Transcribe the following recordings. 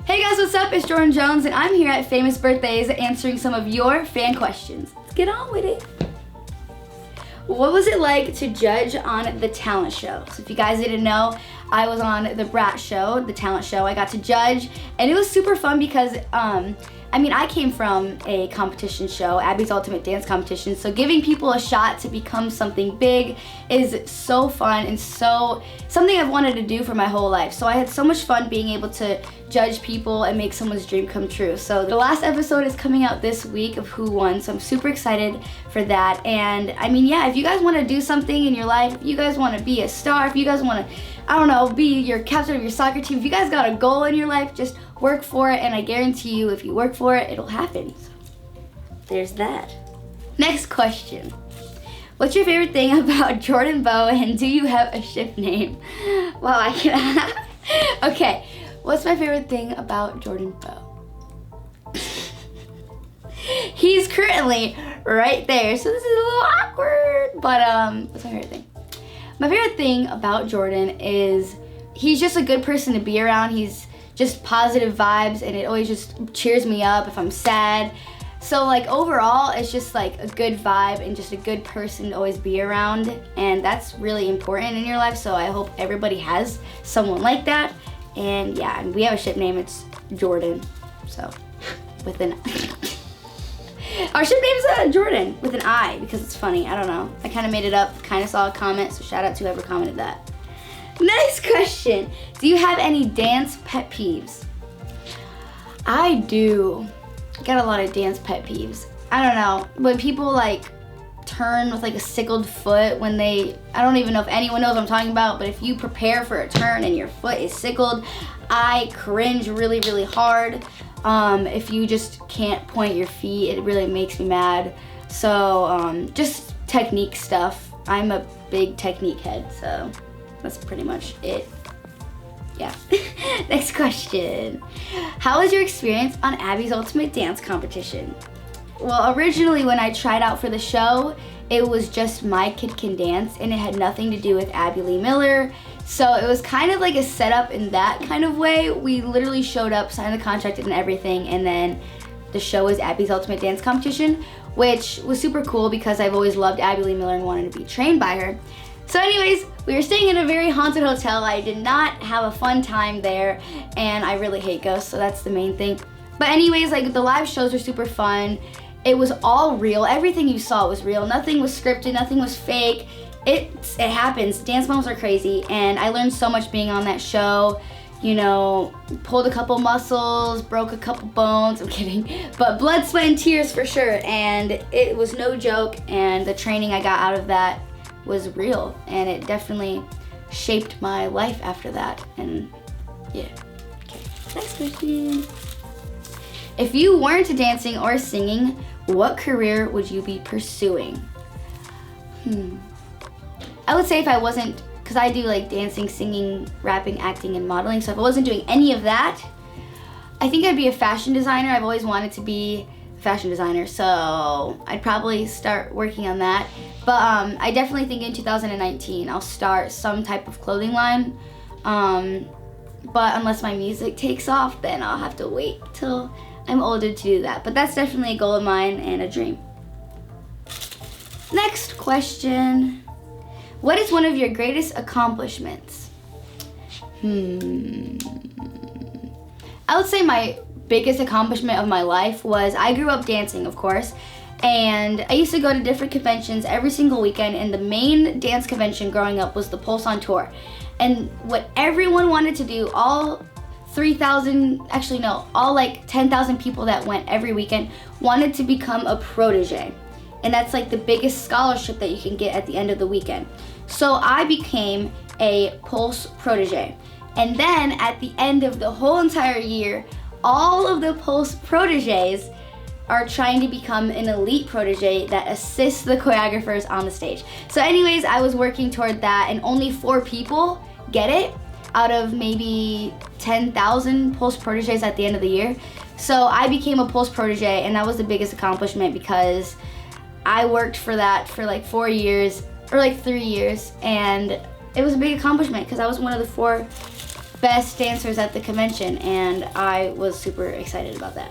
Hey guys, what's up? It's Jordyn Jones and I'm here at Famous Birthdays answering some of your fan questions. Let's get on with it. What was it like to judge on the talent show? So if you guys didn't know, I was on the Brat show, the talent show. I got to judge and it was super fun because I came from a competition show, Abby's Ultimate Dance Competition, so giving people a shot to become something big is so fun and so something I've wanted to do for my whole life. So I had so much fun being able to judge people and make someone's dream come true. So the last episode is coming out this week of Who Won, so I'm super excited for that. And if you guys want to do something in your life, if you guys want to be a star, if you guys want to, be your captain of your soccer team, if you guys got a goal in your life, just work for it, and I guarantee you if you work for it, it'll happen. So there's that. Next question. What's your favorite thing about Jordyn Bowe, and do you have a ship name? Wow, I can. Okay, what's my favorite thing about Jordyn Bowe? He's currently right there, so this is a little awkward, but what's my favorite thing? My favorite thing about Jordyn is he's just a good person to be around. He's just positive vibes, and it always just cheers me up if I'm sad. So overall, it's just a good vibe and just a good person to always be around, and that's really important in your life. So I hope everybody has someone like that. And yeah, and we have a ship name. It's Jordyn. So with an our ship name is Jordyn with an I because it's funny. I don't know. I kind of made it up. Kind of saw a comment, so shout out to whoever commented that. Next question. Do you have any dance pet peeves? I do. I got a lot of dance pet peeves. I don't know. When people turn with a sickled foot when I don't even know if anyone knows what I'm talking about, but if you prepare for a turn and your foot is sickled, I cringe really, really hard. If you just can't point your feet, it really makes me mad. So just technique stuff. I'm a big technique head, so that's pretty much it. Yeah. Next question. How was your experience on Abby's Ultimate Dance Competition? Well, originally when I tried out for the show, it was just My Kid Can Dance, and it had nothing to do with Abby Lee Miller. So it was kind of like a setup in that kind of way. We literally showed up, signed the contract and everything, and then the show was Abby's Ultimate Dance Competition, which was super cool because I've always loved Abby Lee Miller and wanted to be trained by her. So anyways, we were staying in a very haunted hotel. I did not have a fun time there, and I really hate ghosts, so that's the main thing. But anyways, the live shows were super fun. It was all real. Everything you saw was real. Nothing was scripted, nothing was fake. It happens. Dance moms are crazy, and I learned so much being on that show. Pulled a couple muscles, broke a couple bones, I'm kidding. But blood, sweat, and tears for sure, and it was no joke, and the training I got out of that was real, and it definitely shaped my life after that, and yeah. Okay, next question. If you weren't dancing or singing, what career would you be pursuing? I would say if I wasn't, because I do dancing, singing, rapping, acting, and modeling, so if I wasn't doing any of that, I think I'd be a fashion designer. I've always wanted to be a fashion designer, so I'd probably start working on that. But I definitely think in 2019 I'll start some type of clothing line. But unless my music takes off, then I'll have to wait till I'm older to do that. But that's definitely a goal of mine and a dream. Next question. What is one of your greatest accomplishments? I would say my biggest accomplishment of my life was I grew up dancing, of course, and I used to go to different conventions every single weekend, and the main dance convention growing up was the Pulse on Tour. And what everyone wanted to do, all 10,000 people that went every weekend wanted to become a protege. And that's the biggest scholarship that you can get at the end of the weekend. So I became a Pulse protege. And then at the end of the whole entire year, all of the Pulse proteges are trying to become an elite protege that assists the choreographers on the stage. So anyways, I was working toward that, and only 4 people get it out of maybe 10,000 Pulse proteges at the end of the year. So I became a Pulse protege, and that was the biggest accomplishment because I worked for that for 4 years, or 3 years, and it was a big accomplishment because I was one of the 4 best dancers at the convention, and I was super excited about that.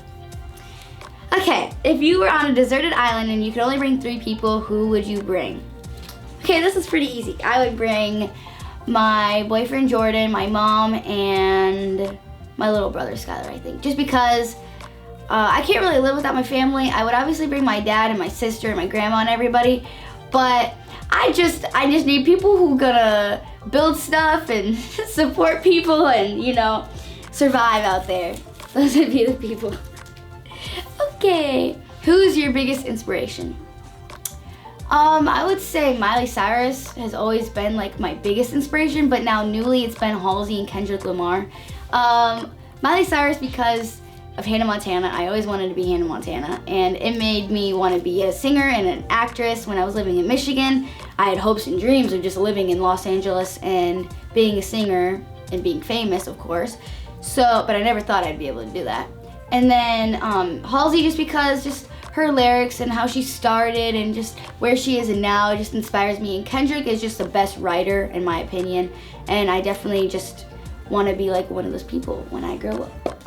Okay, if you were on a deserted island and you could only bring 3 people, who would you bring? Okay, this is pretty easy. I would bring my boyfriend Jordan, my mom, and my little brother Skylar, I think. Just because I can't really live without my family. I would obviously bring my dad and my sister and my grandma and everybody, but I just need people who gonna build stuff and support people and, you know, survive out there. Those would be the people. Okay, who's your biggest inspiration? I would say Miley Cyrus has always been like my biggest inspiration, but now newly it's been Halsey and Kendrick Lamar. Miley Cyrus because of Hannah Montana. I always wanted to be Hannah Montana, and it made me want to be a singer and an actress. When I was living in Michigan, I had hopes and dreams of just living in Los Angeles and being a singer and being famous, of course. So, but I never thought I'd be able to do that. And then Halsey, just because just her lyrics and how she started and just where she is and now just inspires me. And Kendrick is just the best writer in my opinion, and I definitely just want to be like one of those people when I grow up.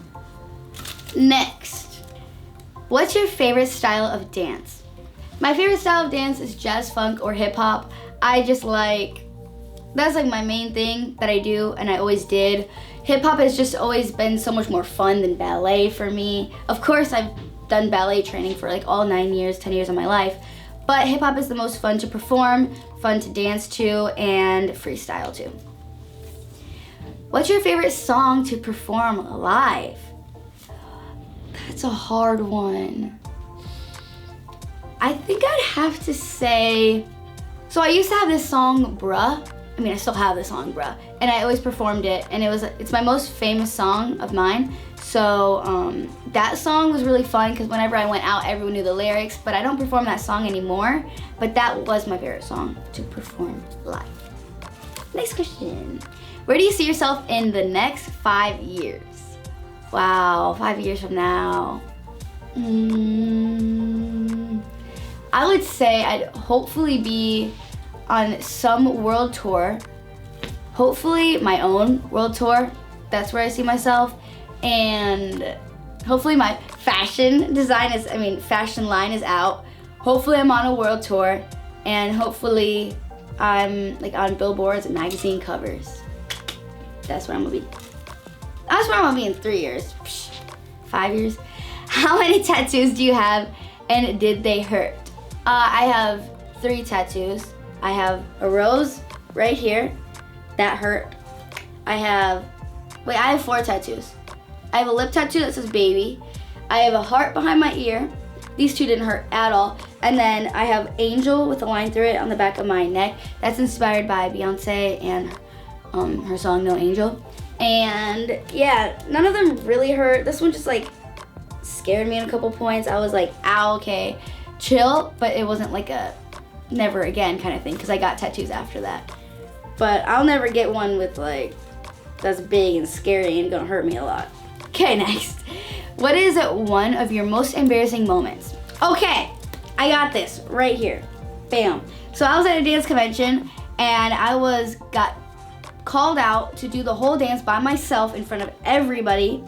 Next, what's your favorite style of dance? My favorite style of dance is jazz funk or hip hop. That's like my main thing that I do and I always did. Hip hop has just always been so much more fun than ballet for me. Of course, I've done ballet training for like all 10 years of my life, but hip hop is the most fun to perform, fun to dance to, and freestyle to. What's your favorite song to perform live? That's a hard one. I think I'd have to say, so I used to have this song, Bruh. I mean, I still have this song, Bruh, and I always performed it, and it's my most famous song of mine. So that song was really fun because whenever I went out, everyone knew the lyrics, but I don't perform that song anymore, but that was my favorite song to perform live. Next question. Where do you see yourself in the next 5 years? Wow, 5 years from now. I would say I'd hopefully be on some world tour. Hopefully my own world tour. That's where I see myself. And hopefully my fashion line is out. Hopefully I'm on a world tour. And hopefully I'm like on billboards and magazine covers. That's where I'm gonna be. That's where I'm gonna be in 3 years. 5 years. How many tattoos do you have and did they hurt? I have 3 tattoos. I have a rose right here. That hurt. I have 4 tattoos. I have a lip tattoo that says baby. I have a heart behind my ear. These 2 didn't hurt at all. And then I have angel with a line through it on the back of my neck. That's inspired by Beyonce and her song No Angel. And yeah, none of them really hurt. This one just like scared me in a couple points. I was like, ow, okay, chill. But it wasn't like a never again kind of thing because I got tattoos after that. But I'll never get one with like, that's big and scary and gonna hurt me a lot. Okay, next. What is one of your most embarrassing moments? Okay, I got this right here. Bam. So I was at a dance convention and I got called out to do the whole dance by myself in front of everybody,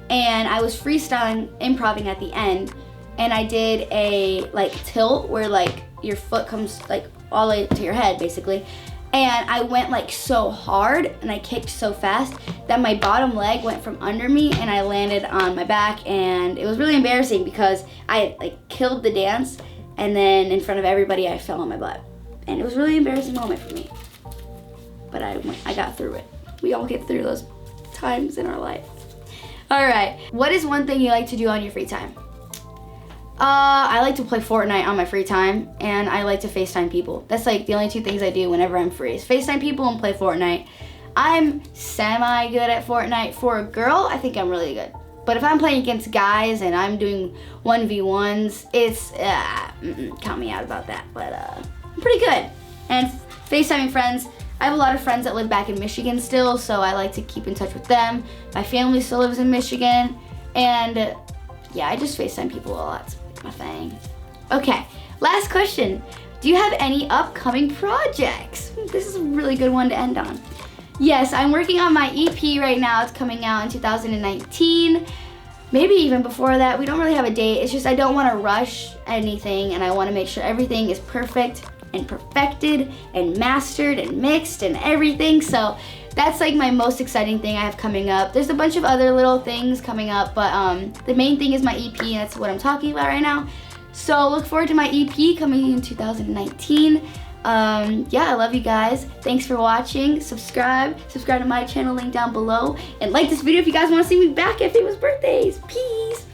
and I was freestyling, improvising at the end, and I did a like tilt where like your foot comes like all the way to your head basically, and I went like so hard and I kicked so fast that my bottom leg went from under me and I landed on my back, and it was really embarrassing because I like killed the dance, and then in front of everybody I fell on my butt, and it was a really embarrassing moment for me. But I got through it. We all get through those times in our life. All right, what is one thing you like to do on your free time? I like to play Fortnite on my free time, and I like to FaceTime people. That's like the only 2 things I do whenever I'm free is FaceTime people and play Fortnite. I'm semi-good at Fortnite. For a girl, I think I'm really good. But if I'm playing against guys and I'm doing 1v1s, it's, count me out about that. But I'm pretty good. And FaceTiming friends, I have a lot of friends that live back in Michigan still, so I like to keep in touch with them. My family still lives in Michigan, and yeah, I just FaceTime people a lot. It's my thing. Okay, last question. Do you have any upcoming projects? This is a really good one to end on. Yes, I'm working on my EP right now. It's coming out in 2019. Maybe even before that. We don't really have a date. It's just I don't want to rush anything, and I want to make sure everything is perfect and perfected and mastered and mixed and everything. So that's like my most exciting thing I have coming up. There's a bunch of other little things coming up, but the main thing is my EP, and that's what I'm talking about right now. So look forward to my EP coming in 2019. Yeah, I love you guys. Thanks for watching. Subscribe to my channel, link down below, and like this video if you guys want to see me back at famous birthdays. Peace.